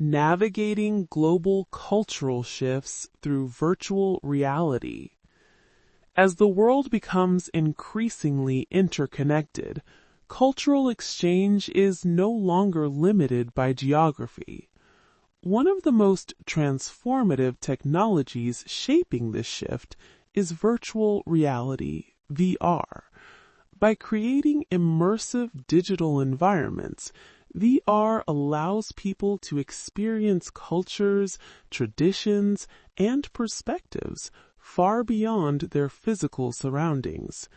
navigating global cultural shifts through virtual reality. As the world becomes increasingly interconnected, cultural exchange is no longer limited by geography. One of the most transformative technologies shaping this shift is virtual reality, VR. By creating immersive digital environments, VR allows people to experience cultures, traditions, and perspectives far beyond their physical surroundings.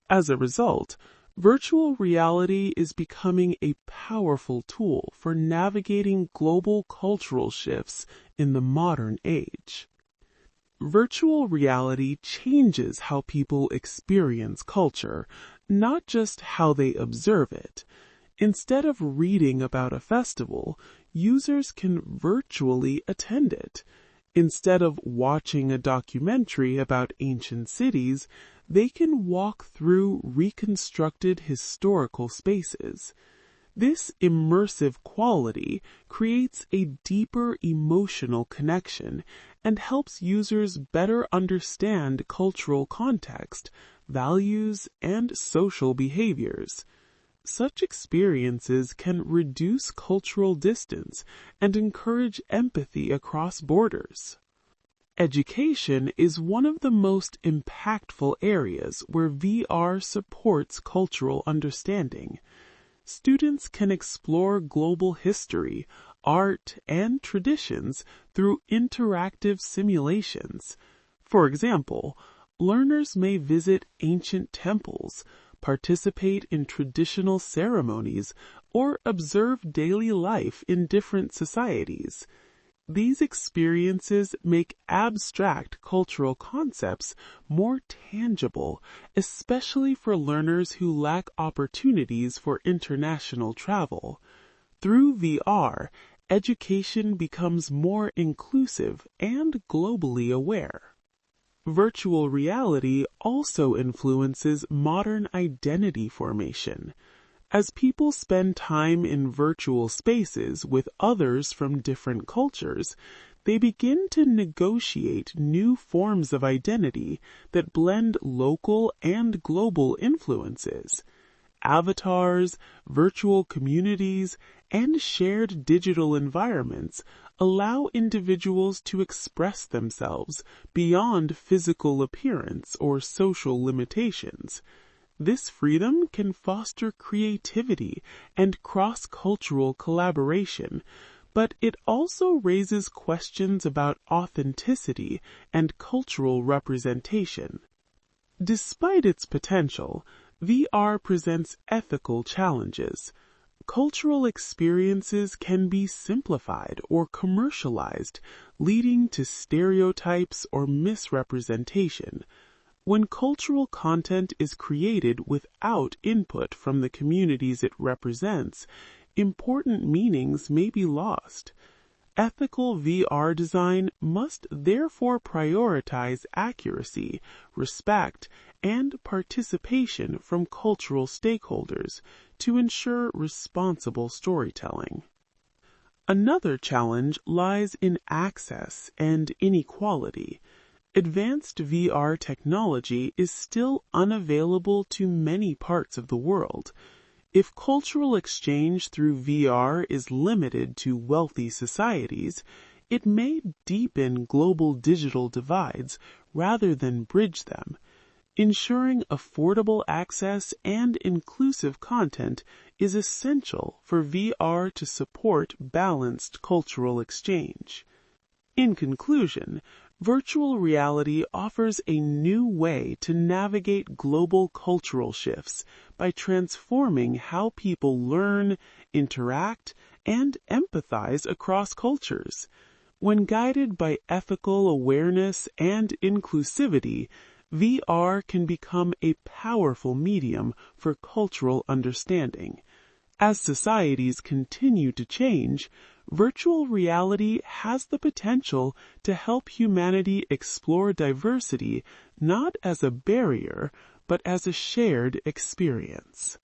As a result, virtual reality is becoming a powerful tool for navigating global cultural shifts in the modern age. Virtual reality changes how people experience culture, not just how they observe it. Instead of reading about a festival, users can virtually attend it. Instead of watching a documentary about ancient cities, they can walk through reconstructed historical spaces. This immersive quality creates a deeper emotional connection and helps users better understand cultural context, values, and social behaviors. Such experiences can reduce cultural distance and encourage empathy across borders. Education is one of the most impactful areas where VR supports cultural understanding. Students can explore global history, art, and traditions through interactive simulations. For example, learners may visit ancient temples, participate in traditional ceremonies, or observe daily life in different societies. These experiences make abstract cultural concepts more tangible, especially for learners who lack opportunities for international travel. Through VR, education becomes more inclusive and globally aware. Virtual reality also influences modern identity formation. As people spend time in virtual spaces with others from different cultures, they begin to negotiate new forms of identity that blend local and global influences. Avatars, virtual communities, and shared digital environments allow individuals to express themselves beyond physical appearance or social limitations. This freedom can foster creativity and cross-cultural collaboration, but it also raises questions about authenticity and cultural representation. Despite its potential, VR presents ethical challenges. Cultural experiences can be simplified or commercialized, leading to stereotypes or misrepresentation. When cultural content is created without input from the communities it represents, important meanings may be lost. Ethical VR design must therefore prioritize accuracy, respect, and participation from cultural stakeholders to ensure responsible storytelling. Another challenge lies in access and inequality. Advanced VR technology is still unavailable to many parts of the world. If cultural exchange through VR is limited to wealthy societies, it may deepen global digital divides rather than bridge them. Ensuring affordable access and inclusive content is essential for VR to support balanced cultural exchange. In conclusion, virtual reality offers a new way to navigate global cultural shifts by transforming how people learn, interact, and empathize across cultures. When guided by ethical awareness and inclusivity, VR can become a powerful medium for cultural understanding. As societies continue to change, virtual reality has the potential to help humanity explore diversity not as a barrier, but as a shared experience.